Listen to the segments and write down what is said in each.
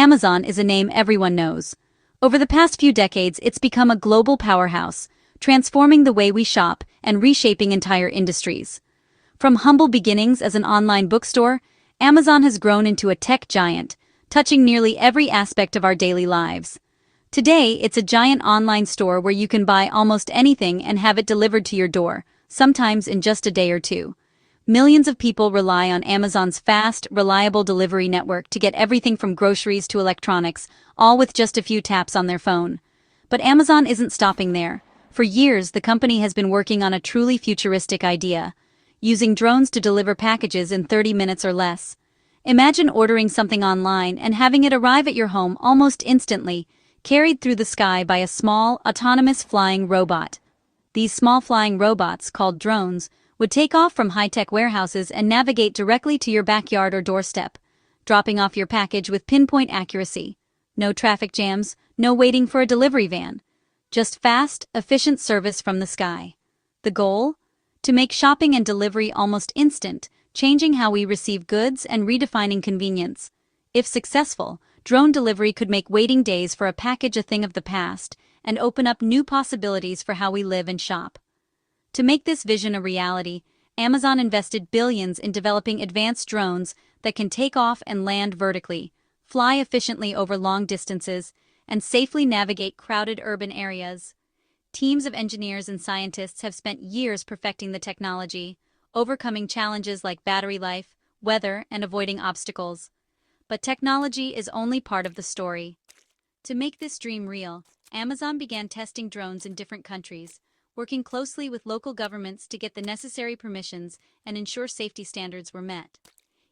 Amazon is a name everyone knows. Over the past few decades, it's become a global powerhouse, transforming the way we shop and reshaping entire industries. From humble beginnings as an online bookstore, Amazon has grown into a tech giant, touching nearly every aspect of our daily lives. Today, it's a giant online store where you can buy almost anything and have it delivered to your door, sometimes in just a day or two. Millions of people rely on Amazon's fast, reliable delivery network to get everything from groceries to electronics, all with just a few taps on their phone. But Amazon isn't stopping there. For years, the company has been working on a truly futuristic idea, using drones to deliver packages in 30 minutes or less. Imagine ordering something online and having it arrive at your home almost instantly, carried through the sky by a small, autonomous flying robot. These small flying robots, called drones, would take off from high-tech warehouses and navigate directly to your backyard or doorstep, dropping off your package with pinpoint accuracy. No traffic jams, no waiting for a delivery van. Just fast, efficient service from the sky. The goal? To make shopping and delivery almost instant, changing how we receive goods and redefining convenience. If successful, drone delivery could make waiting days for a package a thing of the past and open up new possibilities for how we live and shop. To make this vision a reality, Amazon invested billions in developing advanced drones that can take off and land vertically, fly efficiently over long distances, and safely navigate crowded urban areas. Teams of engineers and scientists have spent years perfecting the technology, overcoming challenges like battery life, weather, and avoiding obstacles. But technology is only part of the story. To make this dream real, Amazon began testing drones in different countries, working closely with local governments to get the necessary permissions and ensure safety standards were met.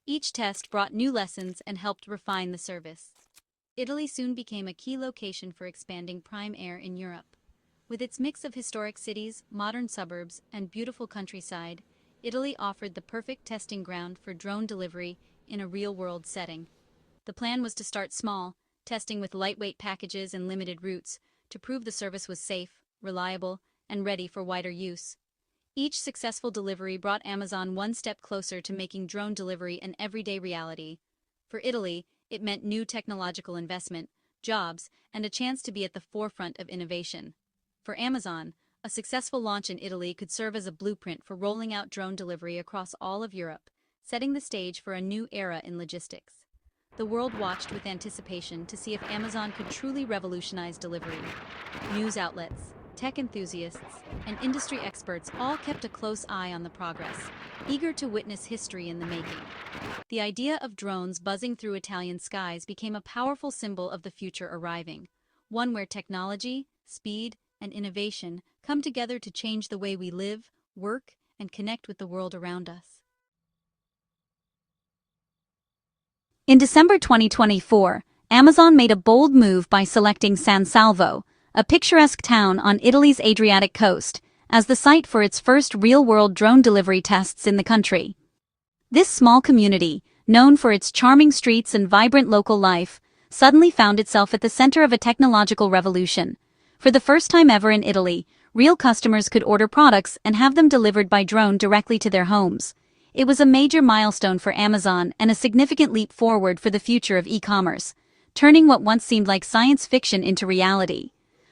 Each test brought new lessons and helped refine the service. Italy soon became a key location for expanding prime air in Europe. With its mix of historic cities, modern suburbs, and beautiful countryside, Italy offered the perfect testing ground for drone delivery in a real-world setting. The plan was to start small, testing with lightweight packages and limited routes, to prove the service was safe, reliable, and ready for wider use. Each successful delivery brought Amazon one step closer to making drone delivery an everyday reality. For Italy, it meant new technological investment, jobs, and a chance to be at the forefront of innovation. For Amazon, a successful launch in Italy could serve as a blueprint for rolling out drone delivery across all of Europe, setting the stage for a new era in logistics. The world watched with anticipation to see if Amazon could truly revolutionize delivery. News outlets, tech enthusiasts, and industry experts all kept a close eye on the progress, eager to witness history in the making. The idea of drones buzzing through Italian skies became a powerful symbol of the future arriving, one where technology, speed, and innovation come together to change the way we live, work, and connect with the world around us. In December 2024, Amazon made a bold move by selecting San Salvo, a picturesque town on Italy's Adriatic coast, as the site for its first real-world drone delivery tests in the country. This small community, known for its charming streets and vibrant local life, suddenly found itself at the center of a technological revolution. For the first time ever in Italy, real customers could order products and have them delivered by drone directly to their homes. It was a major milestone for Amazon and a significant leap forward for the future of e-commerce, turning what once seemed like science fiction into reality.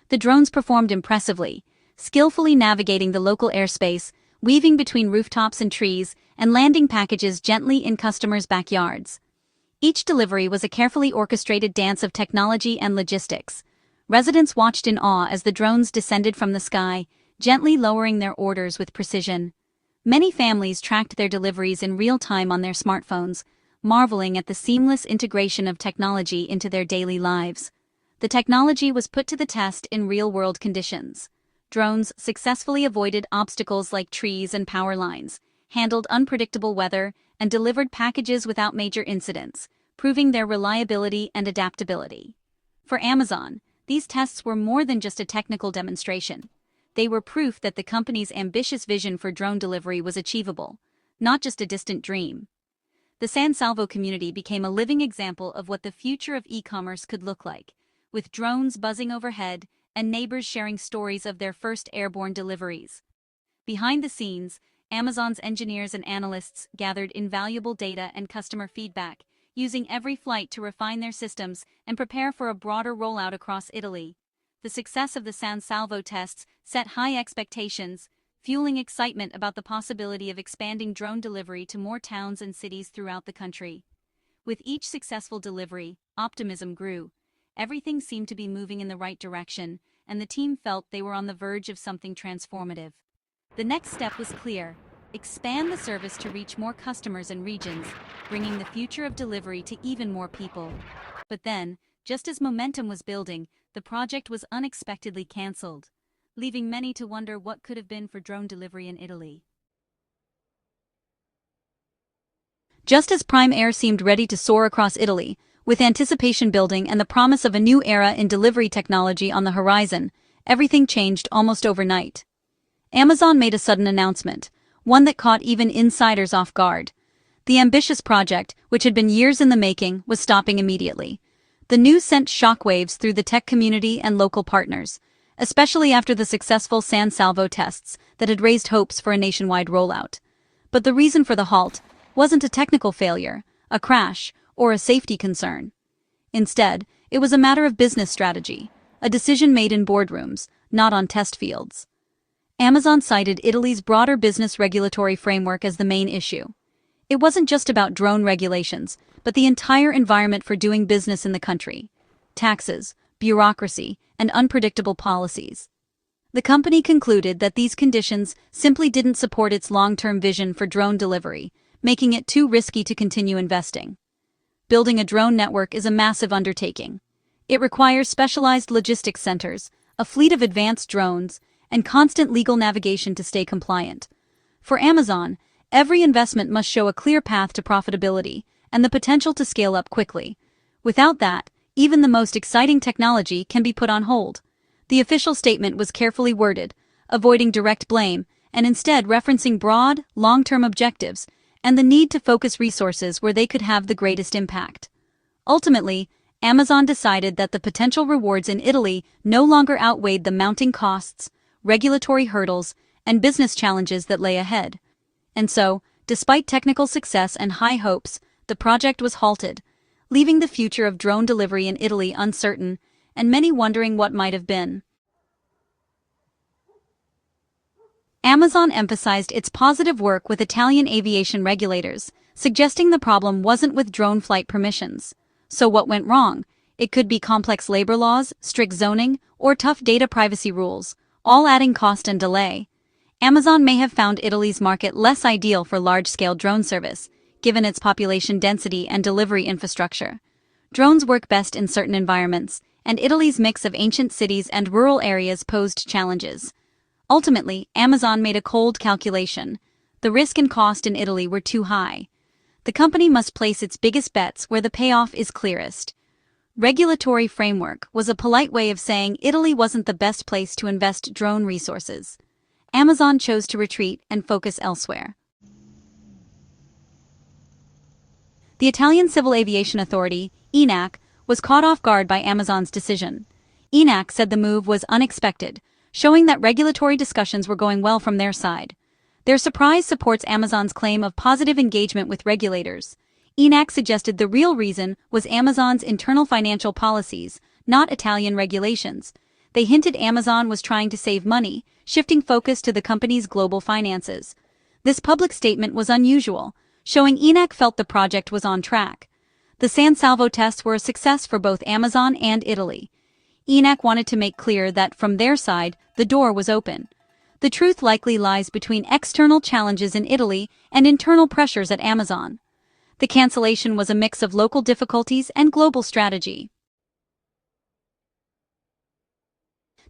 The drones performed impressively, skillfully navigating the local airspace, weaving between rooftops and trees, and landing packages gently in customers' backyards. Each delivery was a carefully orchestrated dance of technology and logistics. Residents watched in awe as the drones descended from the sky, gently lowering their orders with precision. Many families tracked their deliveries in real time on their smartphones, marveling at the seamless integration of technology into their daily lives. The technology was put to the test in real-world conditions. Drones successfully avoided obstacles like trees and power lines, handled unpredictable weather, and delivered packages without major incidents, proving their reliability and adaptability. For Amazon, these tests were more than just a technical demonstration. They were proof that the company's ambitious vision for drone delivery was achievable, not just a distant dream. The San Salvo community became a living example of what the future of e-commerce could look like, with drones buzzing overhead and neighbors sharing stories of their first airborne deliveries. Behind the scenes, Amazon's engineers and analysts gathered invaluable data and customer feedback, using every flight to refine their systems and prepare for a broader rollout across Italy. The success of the San Salvo tests set high expectations, fueling excitement about the possibility of expanding drone delivery to more towns and cities throughout the country. With each successful delivery, optimism grew. Everything seemed to be moving in the right direction, and the team felt they were on the verge of something transformative. The next step was clear: expand the service to reach more customers and regions, bringing the future of delivery to even more people. But then, just as momentum was building, the project was unexpectedly cancelled, leaving many to wonder what could have been for drone delivery in Italy. Just as Prime Air seemed ready to soar across Italy, with anticipation building and the promise of a new era in delivery technology on the horizon, everything changed almost overnight. Amazon made a sudden announcement, one that caught even insiders off guard. The ambitious project, which had been years in the making, was stopping immediately. The news sent shockwaves through the tech community and local partners, especially after the successful San Salvo tests that had raised hopes for a nationwide rollout. But the reason for the halt wasn't a technical failure, a crash, or a safety concern. Instead, it was a matter of business strategy, a decision made in boardrooms, not on test fields. Amazon cited Italy's broader business regulatory framework as the main issue. It wasn't just about drone regulations, but the entire environment for doing business in the country: taxes, bureaucracy, and unpredictable policies. The company concluded that these conditions simply didn't support its long-term vision for drone delivery, making it too risky to continue investing. Building a drone network is a massive undertaking. It requires specialized logistics centers, a fleet of advanced drones, and constant legal navigation to stay compliant. For Amazon, every investment must show a clear path to profitability and the potential to scale up quickly. Without that, even the most exciting technology can be put on hold. The official statement was carefully worded, avoiding direct blame, and instead referencing broad, long-term objectives and the need to focus resources where they could have the greatest impact. Ultimately, Amazon decided that the potential rewards in Italy no longer outweighed the mounting costs, regulatory hurdles, and business challenges that lay ahead. And so, despite technical success and high hopes, the project was halted, leaving the future of drone delivery in Italy uncertain, and many wondering what might have been. Amazon emphasized its positive work with Italian aviation regulators, suggesting the problem wasn't with drone flight permissions. So what went wrong? It could be complex labor laws, strict zoning, or tough data privacy rules, all adding cost and delay. Amazon may have found Italy's market less ideal for large-scale drone service, given its population density and delivery infrastructure. Drones work best in certain environments, and Italy's mix of ancient cities and rural areas posed challenges. Ultimately, Amazon made a cold calculation. The risk and cost in Italy were too high. The company must place its biggest bets where the payoff is clearest. Regulatory framework was a polite way of saying Italy wasn't the best place to invest drone resources. Amazon chose to retreat and focus elsewhere. The Italian Civil Aviation Authority, ENAC, was caught off guard by Amazon's decision. ENAC said the move was unexpected, showing that regulatory discussions were going well from their side. Their surprise supports Amazon's claim of positive engagement with regulators. ENAC suggested the real reason was Amazon's internal financial policies, not Italian regulations. They hinted Amazon was trying to save money, shifting focus to the company's global finances. This public statement was unusual, showing ENAC felt the project was on track. The San Salvo tests were a success for both Amazon and Italy. ENAC wanted to make clear that, from their side, the door was open. The truth likely lies between external challenges in Italy and internal pressures at Amazon. The cancellation was a mix of local difficulties and global strategy.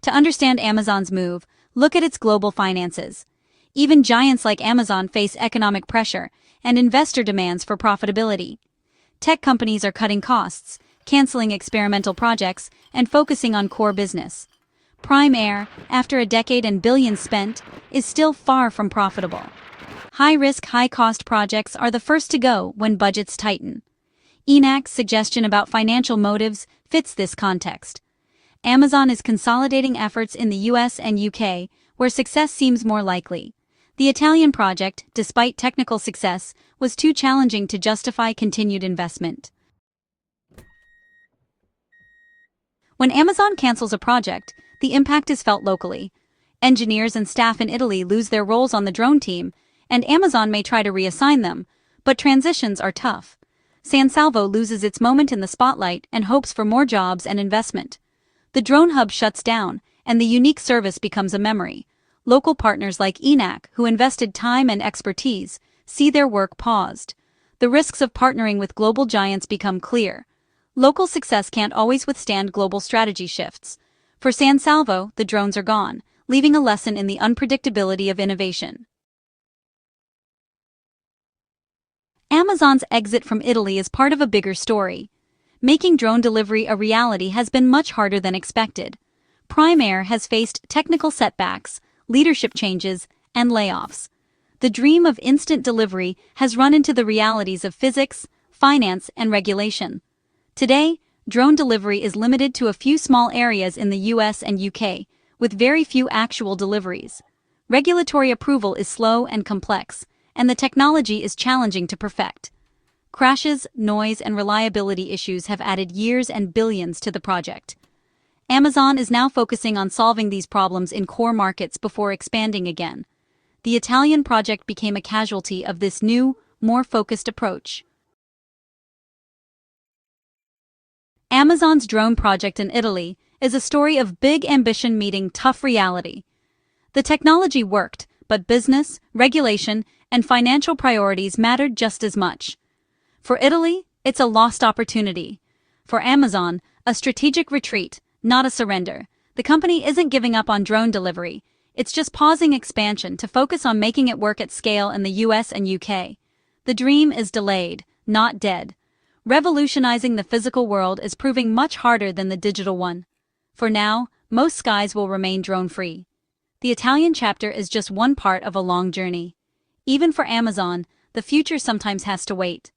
To understand Amazon's move, look at its global finances. Even giants like Amazon face economic pressure and investor demands for profitability. Tech companies are cutting costs, canceling experimental projects, and focusing on core business. Prime Air, after a decade and billions spent, is still far from profitable. High-risk, high-cost projects are the first to go when budgets tighten. ENAC's suggestion about financial motives fits this context. Amazon is consolidating efforts in the US and UK, where success seems more likely. The Italian project, despite technical success, was too challenging to justify continued investment. When Amazon cancels a project, the impact is felt locally. Engineers and staff in Italy lose their roles on the drone team, and Amazon may try to reassign them, but transitions are tough. San Salvo loses its moment in the spotlight and hopes for more jobs and investment. The drone hub shuts down, and the unique service becomes a memory. Local partners like ENAC, who invested time and expertise, see their work paused. The risks of partnering with global giants become clear. Local success can't always withstand global strategy shifts. For San Salvo, the drones are gone, leaving a lesson in the unpredictability of innovation. Amazon's exit from Italy is part of a bigger story. Making drone delivery a reality has been much harder than expected. Prime Air has faced technical setbacks, leadership changes, and layoffs. The dream of instant delivery has run into the realities of physics, finance, and regulation. Today, drone delivery is limited to a few small areas in the US and UK, with very few actual deliveries. Regulatory approval is slow and complex, and the technology is challenging to perfect. Crashes, noise, and reliability issues have added years and billions to the project. Amazon is now focusing on solving these problems in core markets before expanding again. The Italian project became a casualty of this new, more focused approach. Amazon's drone project in Italy is a story of big ambition meeting tough reality. The technology worked, but business, regulation, and financial priorities mattered just as much. For Italy, it's a lost opportunity. For Amazon, a strategic retreat, not a surrender. The company isn't giving up on drone delivery, it's just pausing expansion to focus on making it work at scale in the US and UK. The dream is delayed, not dead. Revolutionizing the physical world is proving much harder than the digital one. For now, most skies will remain drone-free. The Italian chapter is just one part of a long journey. Even for Amazon, the future sometimes has to wait.